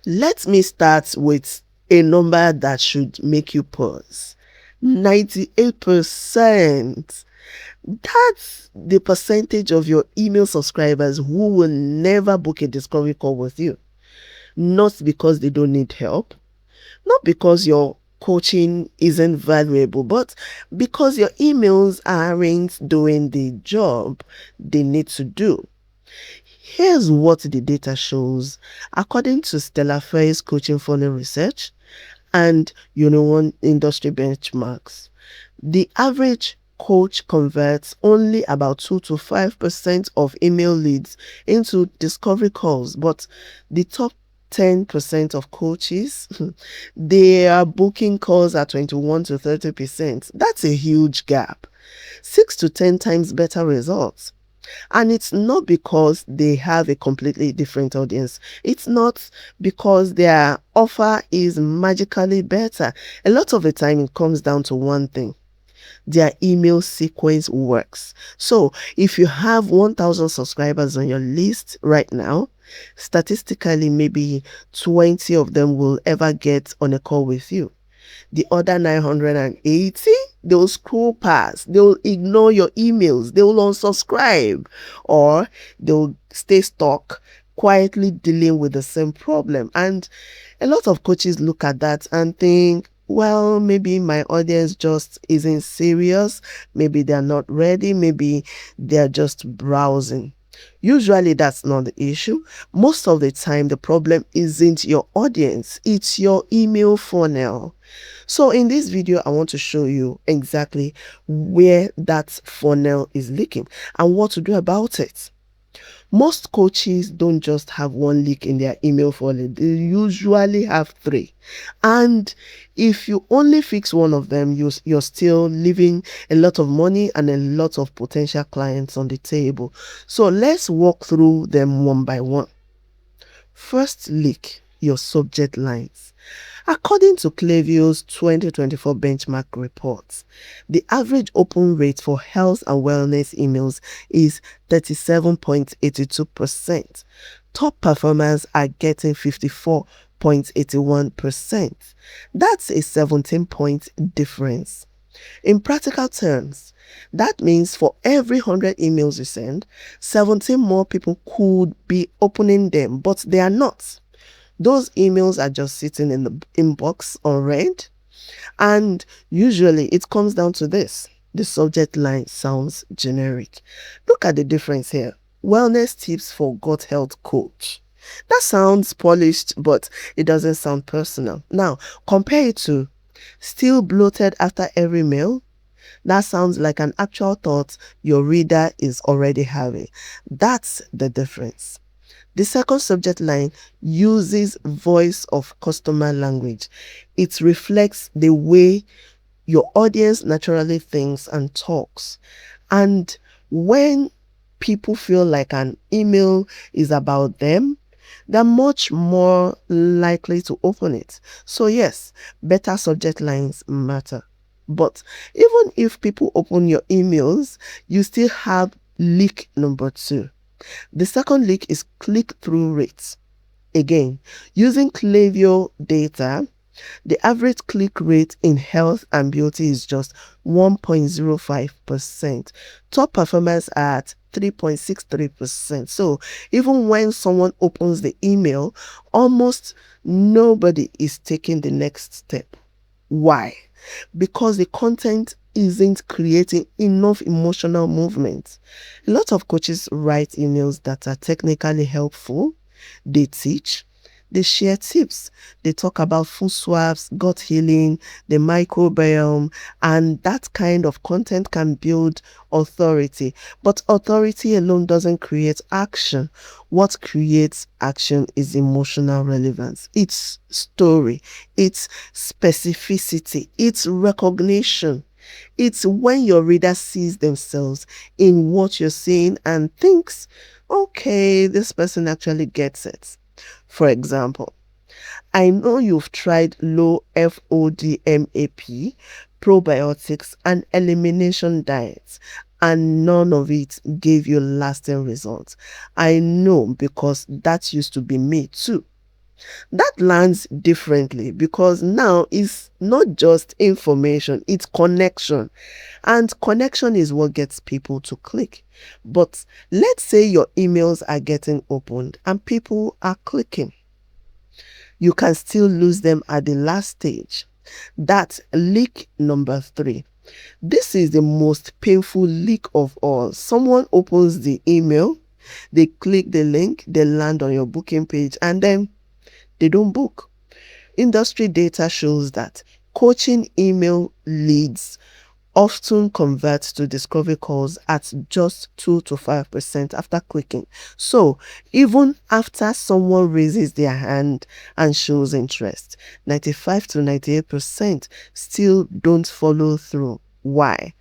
Let me start with a number that should make you pause. 98%. That's the percentage of your email subscribers who will never book a discovery call with you. Not because they don't need help, not because your coaching isn't valuable, but because your emails aren't doing the job they need to do. Here's what the data shows. According to Stella Fair's coaching funnel research and Unione industry benchmarks, the average coach converts only about 2 to 5% of email leads into discovery calls, but the top 10% of coaches, they are booking calls at 21 to 30%. That's a huge gap. 6 to 10 times better results. And it's not because they have a completely different audience. It's not because their offer is magically better. A lot of the time it comes down to one thing: their email sequence works. So if you have 1,000 subscribers on your list right now, statistically maybe 20 of them will ever get on a call with you. The other 980, they'll scroll past, they'll ignore your emails, they'll unsubscribe, or they'll stay stuck quietly dealing with the same problem. And a lot of coaches look at that and think, well, maybe my audience just isn't serious, maybe they're not ready, maybe they're just browsing. Usually that's not the issue. Most of the time the problem isn't your audience, it's your email funnel. So in this video, I want to show you exactly where that funnel is leaking and what to do about it. Most coaches don't just have one leak in their email funnel. They usually have 3. And if you only fix one of them, you're still leaving a lot of money and a lot of potential clients on the table. So let's walk through them one by one. First leak, your subject lines. According to Klaviyo's 2024 benchmark reports, the average open rate for health and wellness emails is 37.82%. Top performers are getting 54.81%. That's a 17-point difference. In practical terms, that means for every 100 emails you send, 17 more people could be opening them, but they are not. Those emails are just sitting in the inbox unread. And usually it comes down to this: the subject line sounds generic. Look at the difference here. Wellness tips for gut health coach. That sounds polished, but it doesn't sound personal. Now, compare it to still bloated after every meal. That sounds like an actual thought your reader is already having. That's the difference. The second subject line uses voice of customer language. It reflects the way your audience naturally thinks and talks. And when people feel like an email is about them, they're much more likely to open it. So yes, better subject lines matter. But even if people open your emails, you still have leak number 2. The second leak is click-through rates. Again, using Klaviyo data, the average click rate in health and beauty is just 1.05%. Top performers are at 3.63%. So even when someone opens the email, almost nobody is taking the next step. Why? Because the content isn't creating enough emotional movement. A lot of coaches write emails that are technically helpful. They teach, they share tips, they talk about food swaps, gut healing, the microbiome, and that kind of content can build authority. But authority alone doesn't create action. What creates action is emotional relevance. It's story, it's specificity, it's recognition. It's when your reader sees themselves in what you're saying and thinks, okay, this person actually gets it. For example, I know you've tried low FODMAP, probiotics, and elimination diets, and none of it gave you lasting results. I know, because that used to be me too. That lands differently because now it's not just information, it's connection. And connection is what gets people to click. But let's say your emails are getting opened and people are clicking. You can still lose them at the last stage. That's leak number 3. This is the most painful leak of all. Someone opens the email, they click the link, they land on your booking page, and then they don't book. Industry data shows that coaching email leads often converts to discovery calls at just 2 to 5% after clicking. So, even after someone raises their hand and shows interest, 95 to 98% still don't follow through. Why?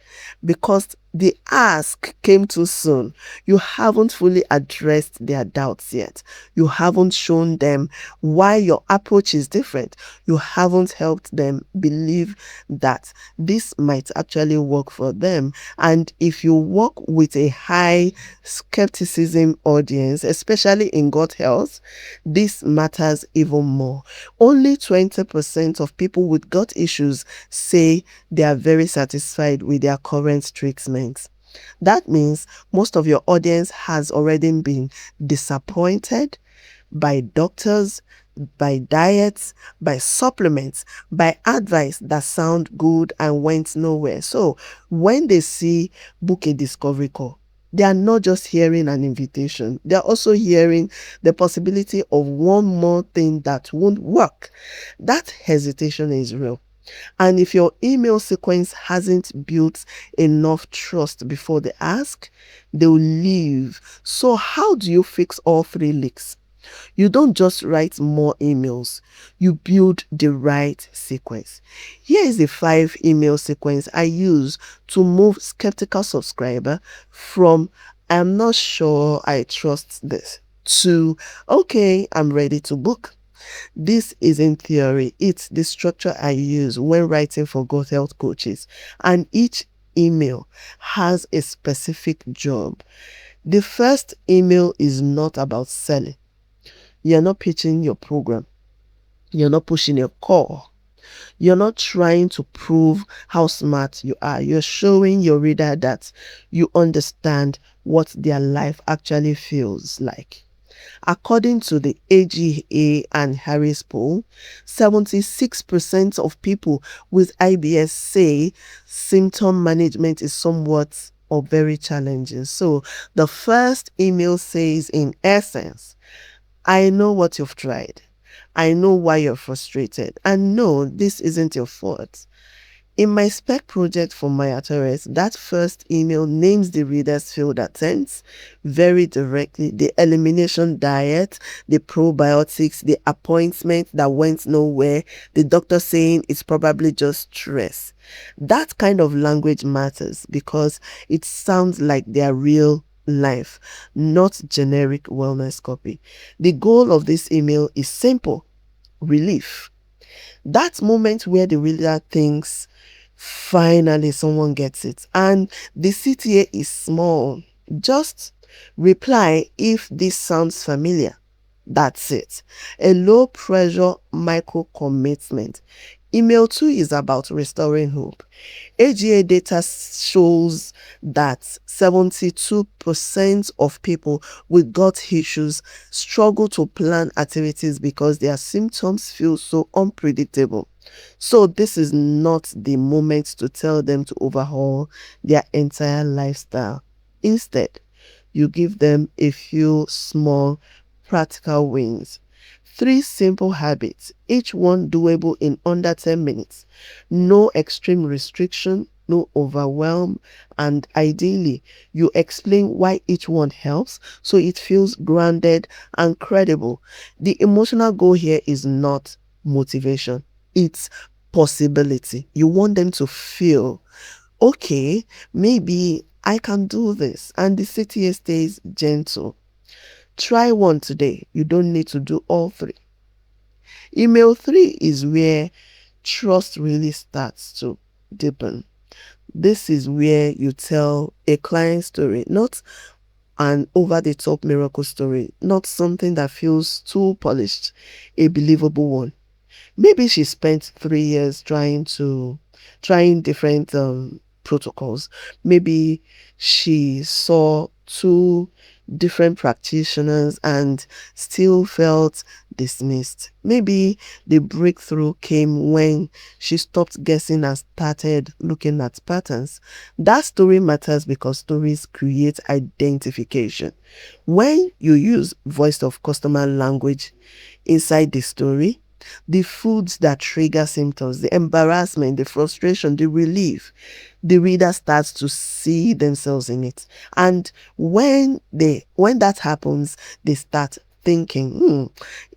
Because the ask came too soon. You haven't fully addressed their doubts yet. You haven't shown them why your approach is different. You haven't helped them believe that this might actually work for them. And if you work with a high skepticism audience, especially in gut health, this matters even more. Only 20% of people with gut issues say they are very satisfied with their current treatment. That means most of your audience has already been disappointed by doctors, by diets, by supplements, by advice that sound good and went nowhere. So when they see book a discovery call, they are not just hearing an invitation, they are also hearing the possibility of one more thing that won't work. That hesitation is real. And if your email sequence hasn't built enough trust before they ask, they'll leave. So how do you fix all 3 leaks? You don't just write more emails, you build the right sequence. Here is the 5 email sequence I use to move skeptical subscriber from "I'm not sure I trust this" to "okay, I'm ready to book." This isn't theory, it's the structure I use when writing for gut health coaches, and each email has a specific job. The first email is not about selling. You're not pitching your program. You're not pushing your core. You're not trying to prove how smart you are. You're showing your reader that you understand what their life actually feels like. According to the AGA and Harris Poll, 76% of people with IBS say symptom management is somewhat or very challenging. So the first email says, in essence, I know what you've tried. I know why you're frustrated. And no, this isn't your fault. In my spec project for my Torres, that first email names the reader's field attempts very directly: the elimination diet, the probiotics, the appointment that went nowhere, the doctor saying it's probably just stress. That kind of language matters because it sounds like their real life, not generic wellness copy. The goal of this email is simple: relief. That moment where the reader thinks, finally someone gets it, and the CTA is small. Just reply if this sounds familiar. That's it. A low pressure micro commitment. Email 2 is about restoring hope. AGA data shows that 72% of people with gut issues struggle to plan activities because their symptoms feel so unpredictable. So this is not the moment to tell them to overhaul their entire lifestyle. Instead, you give them a few small practical wins. 3 simple habits, each one doable in under 10 minutes. No extreme restriction, no overwhelm, and ideally, you explain why each one helps so it feels grounded and credible. The emotional goal here is not motivation, it's possibility. You want them to feel, okay, maybe I can do this, and the CTA stays gentle. Try one today. You don't need to do all 3. Email 3 is where trust really starts to deepen. This is where you tell a client story, not an over-the-top miracle story, not something that feels too polished, a believable one. Maybe she spent 3 years trying different protocols. Maybe she saw two different practitioners and still felt dismissed. Maybe the breakthrough came when she stopped guessing and started looking at patterns. That story matters because stories create identification. When you use voice of customer language inside the story, the foods that trigger symptoms, the embarrassment, the frustration, the relief, the reader starts to see themselves in it. And when that happens, they start thinking,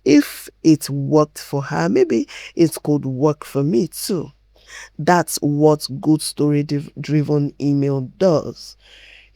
if it worked for her, maybe it could work for me too. That's what good story driven email does.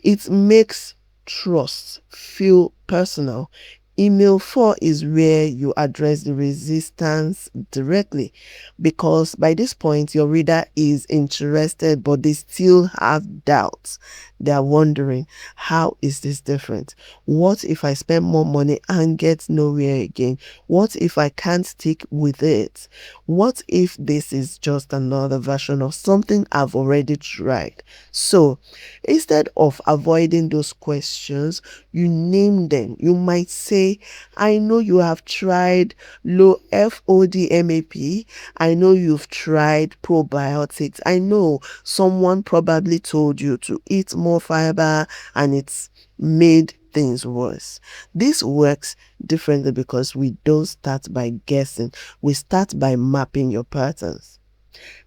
It makes trust feel personal. Email 4 is where you address the resistance directly, because by this point your reader is interested but they still have doubts. They are wondering, how is this different? What if I spend more money and get nowhere again? What if I can't stick with it? What if this is just another version of something I've already tried? So instead of avoiding those questions, you name them. You might say, I know you have tried low FODMAP. I know you've tried probiotics. I know someone probably told you to eat more fiber and it's made things worse. This works differently because we don't start by guessing. We start by mapping your patterns.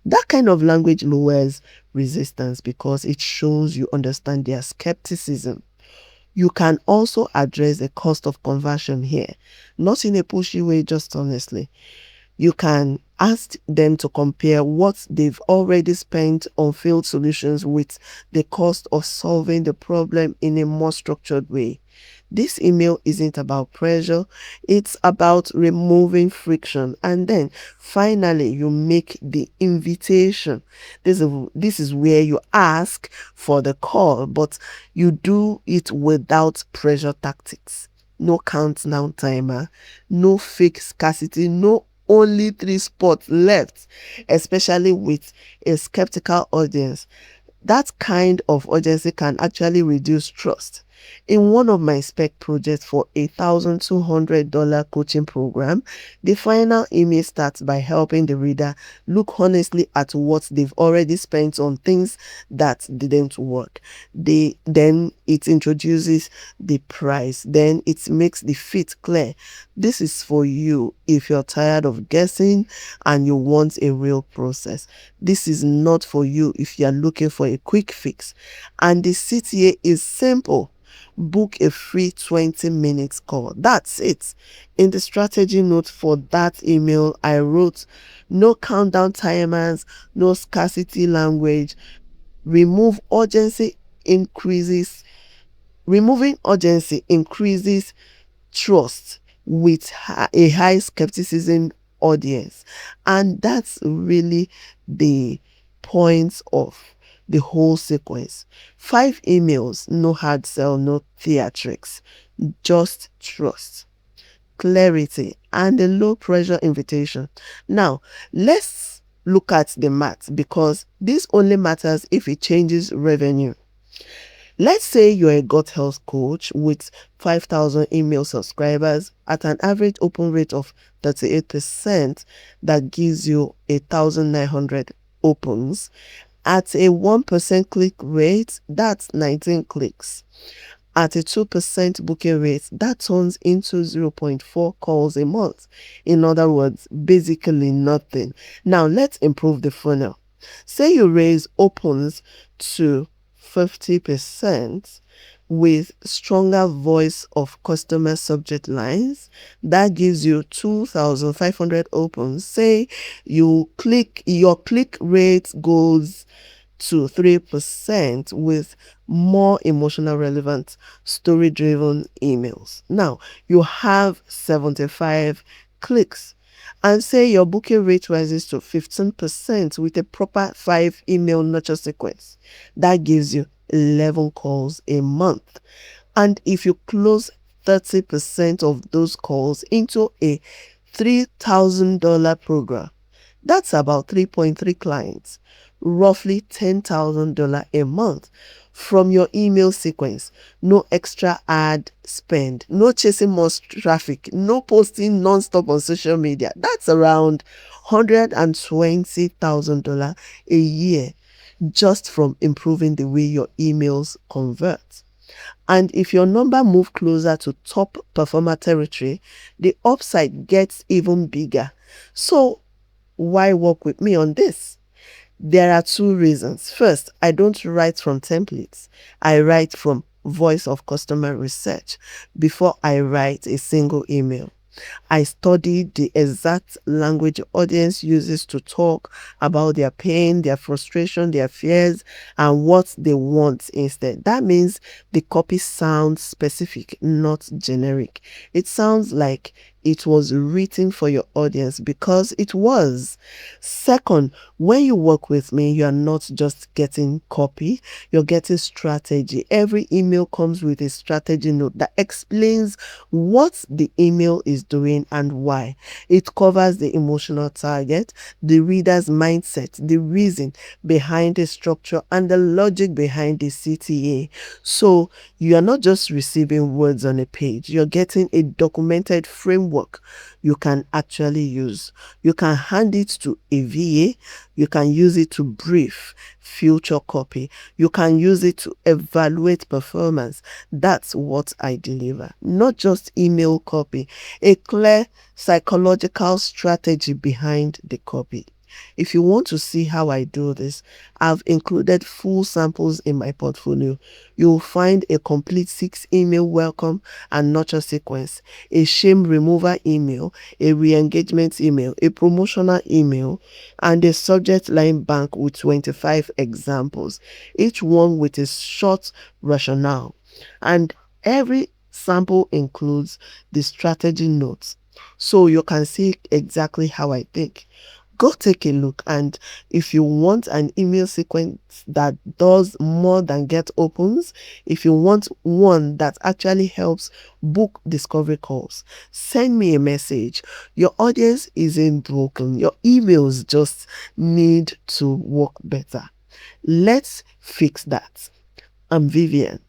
That kind of language lowers resistance because it shows you understand their skepticism. You can also address the cost of conversion here, not in a pushy way, just honestly. You can ask them to compare what they've already spent on failed solutions with the cost of solving the problem in a more structured way. This email isn't about pressure, it's about removing friction. And then finally, you make the invitation. This is where you ask for the call, but you do it without pressure tactics. No countdown timer, no fake scarcity, no only 3 spots left, especially with a skeptical audience. That kind of urgency can actually reduce trust. In one of my spec projects for a $1,200 coaching program, the final email starts by helping the reader look honestly at what they've already spent on things that didn't work. Then it introduces the price. Then it makes the fit clear. This is for you if you're tired of guessing and you want a real process. This is not for you if you're looking for a quick fix. And the CTA is simple. Book a free 20 minutes call. That's it. In the strategy note for that email, I wrote no countdown timers, no scarcity language. Remove urgency increases Removing urgency increases trust with a high skepticism audience. And that's really the point of the whole sequence. 5 emails, no hard sell, no theatrics, just trust, clarity, and a low pressure invitation. Now, let's look at the math, because this only matters if it changes revenue. Let's say you're a gut health coach with 5,000 email subscribers at an average open rate of 38%. That gives you 1,900 opens. At a 1% click rate, that's 19 clicks. At a 2% booking rate, that turns into 0.4 calls a month. In other words, basically nothing. Now let's improve the funnel. Say you raise opens to 50% with stronger voice of customer subject lines. That gives you 2,500 opens. Say your click rate goes to 3% with more emotional relevant story driven emails. Now you have 75 clicks. And say your booking rate rises to 15% with a proper 5 email nurture sequence. That gives you 11 calls a month. And if you close 30% of those calls into a $3,000 program, that's about 3.3 clients, roughly $10,000 a month from your email sequence. No extra ad spend, no chasing more traffic, no posting non-stop on social media. That's around $120,000 a year just from improving the way your emails convert. And if your number move closer to top performer territory, the upside gets even bigger. So why work with me on this? There are two reasons. First, I don't write from templates. I write from voice of customer research before I write a single email. I study the exact language audience uses to talk about their pain, their frustration, their fears, and what they want instead. That means the copy sounds specific, not generic. It sounds like it was written for your audience because it was. Second, when you work with me, you are not just getting copy, you're getting strategy. Every email comes with a strategy note that explains what the email is doing and why. It covers the emotional target, the reader's mindset, the reason behind the structure, and the logic behind the CTA. So you are not just receiving words on a page, you're getting a documented framework you can actually use. You can hand it to a VA, you can use it to brief future copy, you can use it to evaluate performance. That's what I deliver, not just email copy, a clear psychological strategy behind the copy. If you want to see how I do this, I've included full samples in my portfolio. You'll find a complete 6 email welcome and nurture sequence, a shame remover email, a re-engagement email, a promotional email, and a subject line bank with 25 examples, each one with a short rationale. And every sample includes the strategy notes, so you can see exactly how I think. Go take a look, and if you want an email sequence that does more than get opens, if you want one that actually helps book discovery calls, send me a message. Your audience isn't broken, your emails just need to work better. Let's fix that. I'm Vivian.